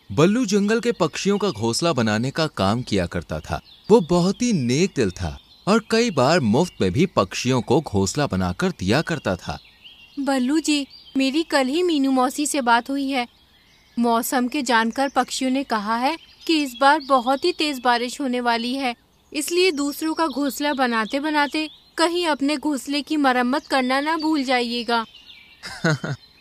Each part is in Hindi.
बल्लू जंगल के पक्षियों का घोंसला बनाने का काम किया करता था। वो बहुत ही नेक दिल था और कई बार मुफ्त में भी पक्षियों को घोंसला बनाकर दिया करता था। बल्लू जी, मेरी कल ही मीनू मौसी से बात हुई है। मौसम के जानकर पक्षियों ने कहा है कि इस बार बहुत ही तेज बारिश होने वाली है, इसलिए दूसरों का घोंसला बनाते बनाते कहीं अपने घोंसले की मरम्मत करना ना भूल जाइएगा।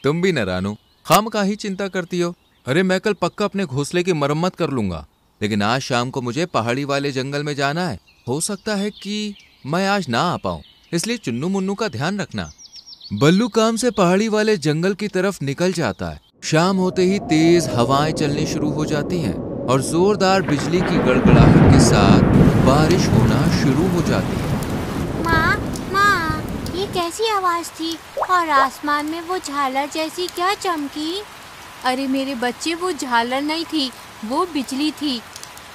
तुम भी न रानू, खामखा चिंता करती हो। अरे मैं कल पक्का अपने घोंसले की मरम्मत कर लूंगा, लेकिन आज शाम को मुझे पहाड़ी वाले जंगल में जाना है। हो सकता है कि मैं आज ना आ पाऊं, इसलिए चुन्नू मुन्नू का ध्यान रखना। बल्लू काम से पहाड़ी वाले जंगल की तरफ निकल जाता है। शाम होते ही तेज हवाएं चलनी शुरू हो जाती हैं और जोरदार बिजली की गड़गड़ाहट के साथ बारिश होना शुरू हो जाती है। माँ, माँ, ये कैसी आवाज थी और आसमान में वो झालर जैसी क्या चमकी? अरे मेरे बच्चे, वो झालर नहीं थी, वो बिजली थी।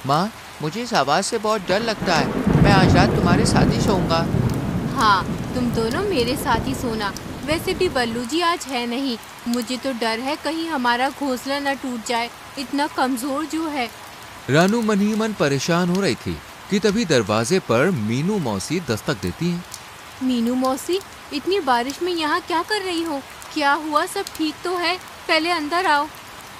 माँ, मुझे इस आवाज से बहुत डर लगता है। मैं आज रात तुम्हारे साथ ही सोऊंगा। हाँ, तुम दोनों मेरे साथ ही सोना। वैसे भी बल्लू जी आज है नहीं। मुझे तो डर है कहीं हमारा घोंसला न टूट जाए, इतना कमजोर जो है। रानू मन ही मन परेशान हो रही थी कि तभी दरवाजे पर मीनू मौसी दस्तक देती हैं। मीनू मौसी, इतनी बारिश में यहाँ क्या कर रही हो? क्या हुआ, सब ठीक तो है? पहले अंदर आओ।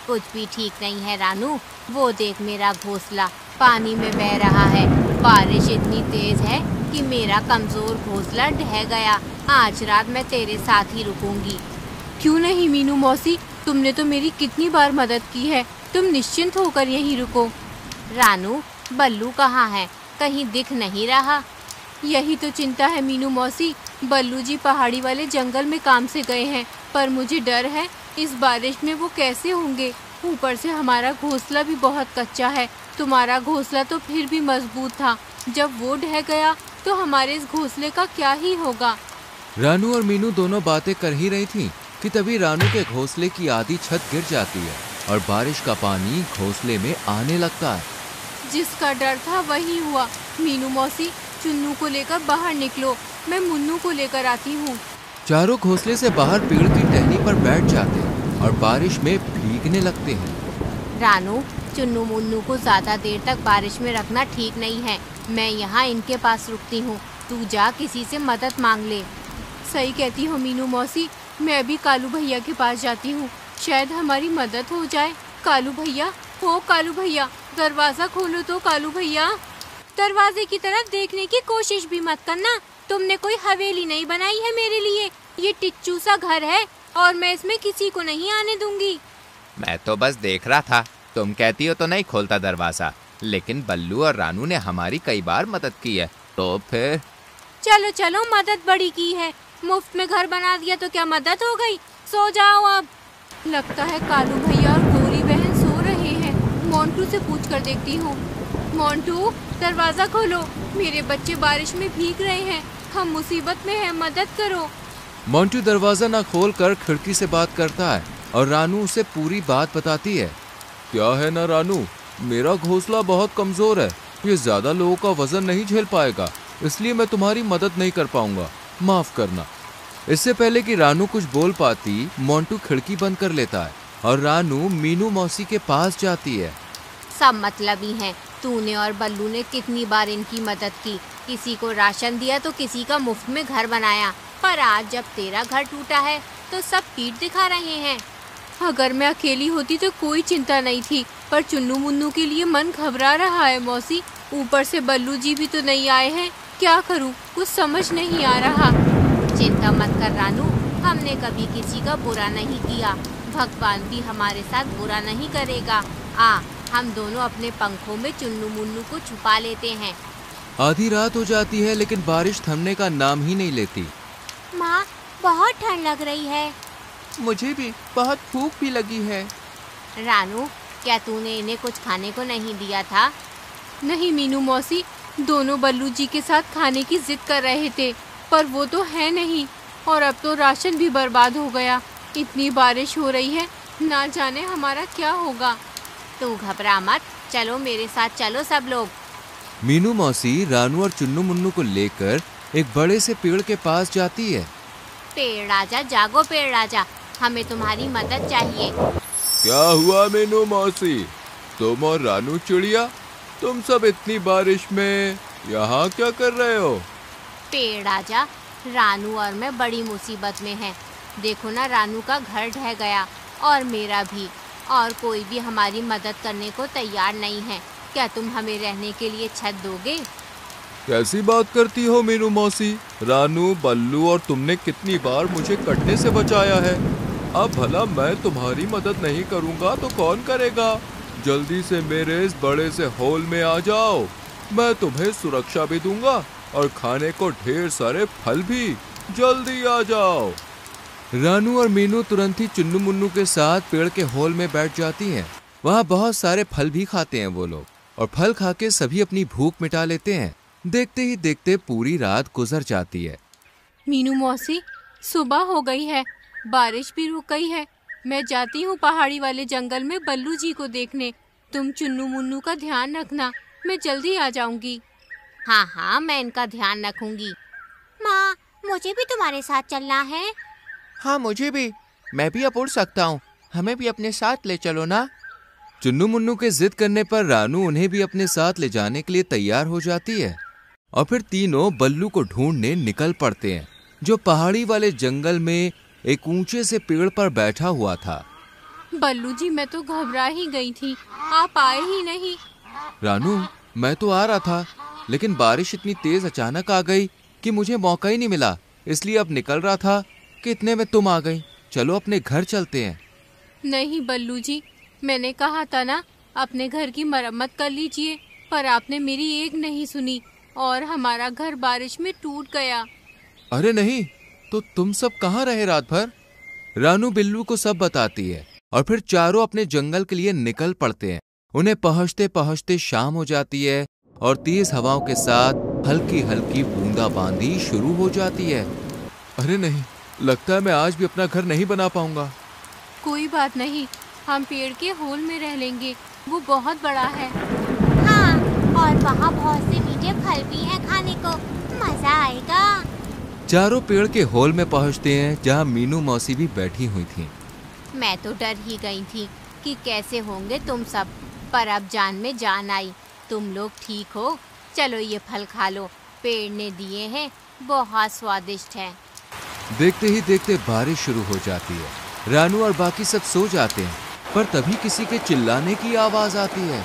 कुछ भी ठीक नहीं है रानू। वो देख, मेरा घोंसला पानी में बह रहा है। बारिश इतनी तेज है कि मेरा कमजोर घोंसला ढह गया। आज रात मैं तेरे साथ ही रुकूंगी। क्यों नहीं मीनू मौसी, तुमने तो मेरी कितनी बार मदद की है। तुम निश्चिंत होकर यहीं रुको। रानू, बल्लू कहाँ है? कहीं दिख नहीं रहा। यही तो चिंता है मीनू मौसी। बल्लू जी पहाड़ी वाले जंगल में काम से गए हैं, पर मुझे डर है इस बारिश में वो कैसे होंगे। ऊपर से हमारा घोंसला भी बहुत कच्चा है। तुम्हारा घोंसला तो फिर भी मजबूत था, जब वो ढह गया तो हमारे इस घोंसले का क्या ही होगा। रानू और मीनू दोनों बातें कर ही रही थीं कि तभी रानू के घोंसले की आधी छत गिर जाती है और बारिश का पानी घोंसले में आने लगता है। जिसका डर था वही हुआ। मीनू मौसी, चुन्नू को लेकर बाहर निकलो, मैं मुन्नू को लेकर आती हूँ। चारों घोंसले से बाहर पेड़ की टहनी पर बैठ जाते हैं और बारिश में भीगने लगते हैं। रानू, चुन्नू मुन्नू को ज्यादा देर तक बारिश में रखना ठीक नहीं है। मैं यहाँ इनके पास रुकती हूँ, तू जा किसी से मदद मांग ले। सही कहती हो मीनू मौसी, मैं अभी कालू भैया के पास जाती हूँ, शायद हमारी मदद हो जाए। कालू भैया, हो कालू भैया, दरवाजा खोलो तो कालू भैया। दरवाजे की तरफ देखने की कोशिश भी मत करना। तुमने कोई हवेली नहीं बनाई है मेरे लिए। ये टिच्चू सा घर है और मैं इसमें किसी को नहीं आने दूंगी। मैं तो बस देख रहा था, तुम कहती हो तो नहीं खोलता दरवाजा, लेकिन बल्लू और रानू ने हमारी कई बार मदद की है, तो फिर। चलो चलो, मदद बड़ी की है। मुफ्त में घर बना दिया तो क्या मदद हो गई? सो जाओ अब। लगता है कालू भैया और गौरी बहन सो रहे हैं। मोंटू से पूछ कर देखती हूँ। मोंटू, दरवाजा खोलो, मेरे बच्चे बारिश में भीग रहे हैं, हम मुसीबत में हैं, मदद करो। मोंटू दरवाजा न खोलकर खिड़की से बात करता है और रानू उसे पूरी बात बताती है। क्या है ना रानू, मेरा घोंसला बहुत कमजोर है, ये ज्यादा लोगों का वजन नहीं झेल पाएगा, इसलिए मैं तुम्हारी मदद नहीं कर पाऊंगा, माफ करना। इससे पहले कि रानू कुछ बोल पाती, मोंटू खिड़की बंद कर लेता है और रानू मीनू मौसी के पास जाती है। सब मतलबी हैं। तूने और बल्लू ने कितनी बार इनकी मदद की। किसी को राशन दिया तो किसी का मुफ्त में घर बनाया, पर आज जब तेरा घर टूटा है तो सब पीठ दिखा रहे हैं। अगर मैं अकेली होती तो कोई चिंता नहीं थी, पर चुन्नू मुन्नू के लिए मन घबरा रहा है मौसी। ऊपर से बल्लू जी भी तो नहीं आए हैं, क्या करूं, कुछ समझ नहीं आ रहा। चिंता मत कर रानू, हमने कभी किसी का बुरा नहीं किया। भगवान भी हमारे साथ बुरा नहीं करेगा। हम दोनों अपने पंखों में चुन्नू मुन्नू को छुपा लेते हैं। आधी रात हो जाती है लेकिन बारिश थमने का नाम ही नहीं लेती। माँ, बहुत ठंड लग रही है। मुझे भी बहुत भूख भी लगी है। रानू, क्या तूने इन्हें कुछ खाने को नहीं दिया था? नहीं मीनू मौसी, दोनों बल्लू जी के साथ खाने की जिद कर रहे थे, पर वो तो है नहीं, और अब तो राशन भी बर्बाद हो गया। इतनी बारिश हो रही है, ना जाने हमारा क्या होगा। तू घबरा मत, चलो मेरे साथ चलो सब लोग। मीनू मौसी रानू और चुन्नू मुन्नू को लेकर एक बड़े से पेड़ के पास जाती है। पेड़ राजा जागो, पेड़ राजा, हमें तुम्हारी मदद चाहिए। क्या हुआ मीनू मौसी, तुम और रानू चिड़िया, तुम सब इतनी बारिश में यहाँ क्या कर रहे हो? पेड़ आजा, रानू और मैं बड़ी मुसीबत में हैं। देखो ना, रानू का घर ढह गया और मेरा भी, और कोई भी हमारी मदद करने को तैयार नहीं है। क्या तुम हमें रहने के लिए छत दोगे? कैसी बात करती हो मीनू मौसी? रानू, बल्लू और तुमने कितनी बार मुझे कटने से बचाया है। अब भला मैं तुम्हारी मदद नहीं करूँगा तो कौन करेगा? जल्दी से मेरे इस बड़े से होल में आ जाओ, मैं तुम्हें सुरक्षा भी दूंगा और खाने को ढेर सारे फल भी। जल्दी आ जाओ। रानू और मीनू तुरंत ही चुन्नू मुन्नू के साथ पेड़ के होल में बैठ जाती हैं। वहाँ बहुत सारे फल भी खाते हैं वो लोग, और फल खा के सभी अपनी भूख मिटा लेते हैं। देखते ही देखते पूरी रात गुजर जाती है। मीनू मौसी, सुबह हो गई है, बारिश भी रुक गई है। मैं जाती हूँ पहाड़ी वाले जंगल में बल्लू जी को देखने। तुम चुन्नू मुन्नू का ध्यान रखना, मैं जल्दी आ जाऊंगी। हाँ हाँ, मैं इनका ध्यान रखूंगी। माँ, मुझे भी तुम्हारे साथ चलना है। हाँ मुझे भी, मैं भी अब उड़ सकता हूँ, हमें भी अपने साथ ले चलो ना। चुन्नू मुन्नू के जिद करने पर रानू उन्हें भी अपने साथ ले जाने के लिए तैयार हो जाती है, और फिर तीनों बल्लू को ढूंढने निकल पड़ते हैं, जो पहाड़ी वाले जंगल में एक ऊंचे से पेड़ पर बैठा हुआ था। बल्लू जी, मैं तो घबरा ही गई थी, आप आए ही नहीं। रानू, मैं तो आ रहा था, लेकिन बारिश इतनी तेज अचानक आ गई कि मुझे मौका ही नहीं मिला। इसलिए अब निकल रहा था कि इतने में तुम आ गई। चलो अपने घर चलते हैं। नहीं बल्लू जी, मैंने कहा था ना, अपने घर की मरम्मत कर लीजिए, पर आपने मेरी एक नहीं सुनी और हमारा घर बारिश में टूट गया। अरे नहीं, तो तुम सब कहाँ रहे रात भर? रानू बिल्लू को सब बताती है, और फिर चारों अपने जंगल के लिए निकल पड़ते हैं। उन्हें पहुंचते पहुंचते शाम हो जाती है, और तेज हवाओं के साथ हल्की हल्की बूंदाबांदी शुरू हो जाती है। अरे नहीं, लगता है मैं आज भी अपना घर नहीं बना पाऊंगा। कोई बात नहीं, हम पेड़ के होल में रह लेंगे, वो बहुत बड़ा है। हाँ, और वहाँ बहुत से मीठे फल भी हैं खाने को, मजा आएगा। चारों पेड़ के होल में पहुंचते हैं, जहाँ मीनू मौसी भी बैठी हुई थी। मैं तो डर ही गई थी कि कैसे होंगे तुम सब, पर अब जान में जान आई। तुम लोग ठीक हो? चलो ये फल खा लो, पेड़ ने दिए हैं, बहुत स्वादिष्ट है। देखते ही देखते बारिश शुरू हो जाती है। रानू और बाकी सब सो जाते हैं, पर तभी किसी के चिल्लाने की आवाज आती है।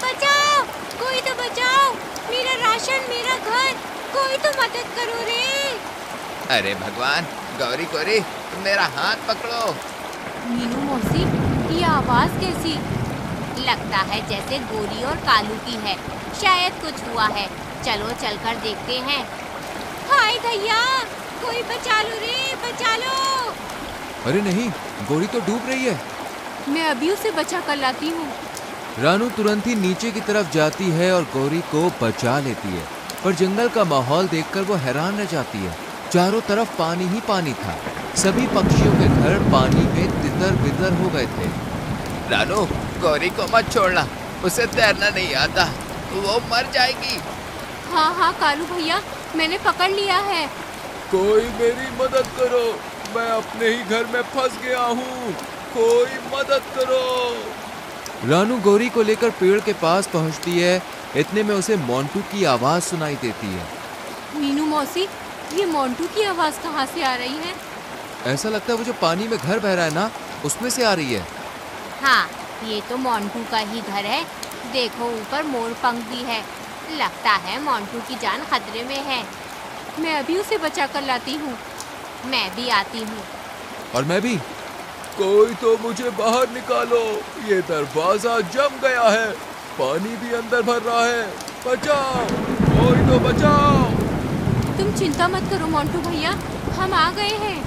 बचाओ, कोई तो बचाओ, मेरा राशन, मेरा घर, कोई तो मदद करो रे। अरे भगवान, गौरी गौरी, तुम मेरा हाथ पकड़ो। मीनू मौसी, ये आवाज कैसी? लगता है जैसे गोरी और कालू की है, शायद कुछ हुआ है। चलो चलकर देखते हैं। हाय भैया, कोई बचा लो रे, बचा लो। अरे नहीं, गोरी तो डूब रही है। मैं अभी उसे बचा कर लाती हूँ। रानू तुरंत ही नीचे की तरफ जाती है और गौरी को बचा लेती है, पर जंगल का माहौल देखकर वो हैरान रह जाती है। चारों तरफ पानी ही पानी था। सभी पक्षियों के घर पानी में तितर बितर हो गए थे। रानू, गौरी को मत छोड़ना, उसे तैरना नहीं आता, वो मर जाएगी। हाँ हाँ कालू भैया, मैंने पकड़ लिया है। कोई मेरी मदद करो, मैं अपने ही घर में फंस गया हूँ, कोई मदद करो। रानू गौरी को लेकर पेड़ के पास पहुँचती है। इतने में उसे मोंटू की आवाज सुनाई देती है। मीनू मौसी, ये मोंटू की आवाज कहाँ से आ रही है? ऐसा लगता है वो जो पानी में घर बह रहा है ना, उसमें से आ रही है। हाँ, ये तो मोंटू का ही घर है। देखो ऊपर मोर पंख भी है, लगता है मोंटू की जान खतरे में है। मैं अभी उसे बचा कर लाती हूँ। मैं भी आती हूँ। और मैं भी। कोई तो मुझे बाहर निकालो, ये दरवाजा जम गया है, पानी भी अंदर भर रहा है, बचाओ, कोई तो बचाओ। तुम चिंता मत करो मोंटू भैया, हम आ गए हैं।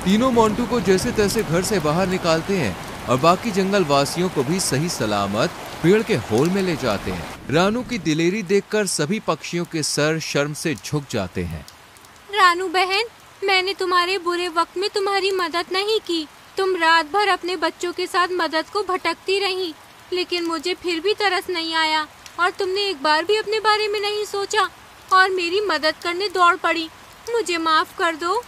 तीनों मोंटू को जैसे तैसे घर से बाहर निकालते हैं और बाकी जंगल वासियों को भी सही सलामत पेड़ के होल में ले जाते हैं। रानू की दिलेरी देखकर सभी पक्षियों के सर शर्म से झुक जाते हैं। रानू बहन, मैंने तुम्हारे बुरे वक्त में तुम्हारी मदद नहीं की। तुम रात भर अपने बच्चों के साथ मदद को भटकती रही, लेकिन मुझे फिर भी तरस नहीं आया और तुमने एक बार भी अपने बारे में नहीं सोचा और मेरी मदद करने दौड़ पड़ी। मुझे माफ कर दो।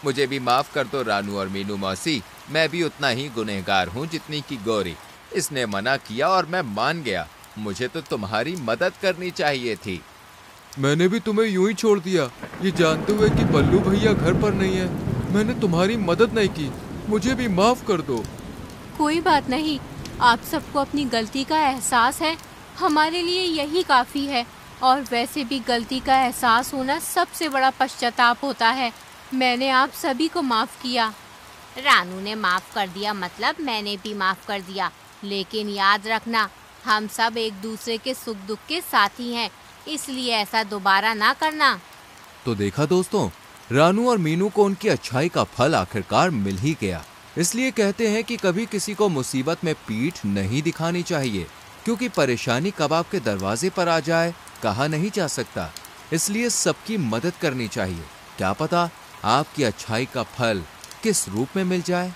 मुझे भी माफ कर दो रानू और मीनू मौसी, मैं भी उतना ही गुनहगार हूँ जितनी की गौरी। इसने मना किया और मैं मान गया। मुझे तो तुम्हारी मदद करनी चाहिए थी। मैंने भी तुम्हें यूं ही छोड़ दिया, ये जानते हुए कि बल्लू भैया घर पर नहीं है। मैंने तुम्हारी मदद नहीं की, मुझे भी माफ कर दो। कोई बात नहीं, आप सबको अपनी गलती का एहसास है, हमारे लिए यही काफ़ी है। और वैसे भी गलती का एहसास होना सबसे बड़ा पश्चाताप होता है। मैंने आप सभी को माफ़ किया। रानू ने माफ कर दिया मतलब मैंने भी माफ कर दिया। लेकिन याद रखना, हम सब एक दूसरे के सुख दुख के साथी हैं, इसलिए ऐसा दोबारा ना करना। तो देखा दोस्तों, रानू और मीनू को उनकी अच्छाई का फल आखिरकार मिल ही गया। इसलिए कहते हैं कि कभी किसी को मुसीबत में पीठ नहीं दिखानी चाहिए, क्योंकि परेशानी कब आपके दरवाजे पर आ जाए कहा नहीं जा सकता। इसलिए सबकी मदद करनी चाहिए। क्या पता आपकी अच्छाई का फल किस रूप में मिल जाए।